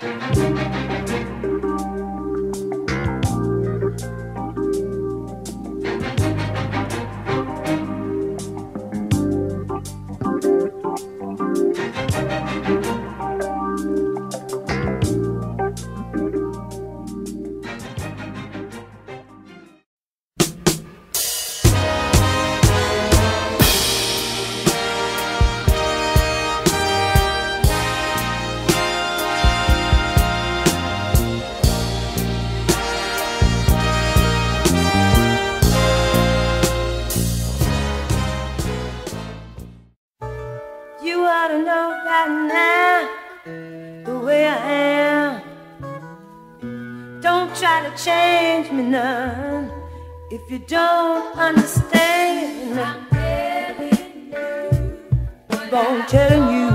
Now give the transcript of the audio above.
You ought to know that now, the way I am. Don't try to change me none if you don't understand. I'm telling you,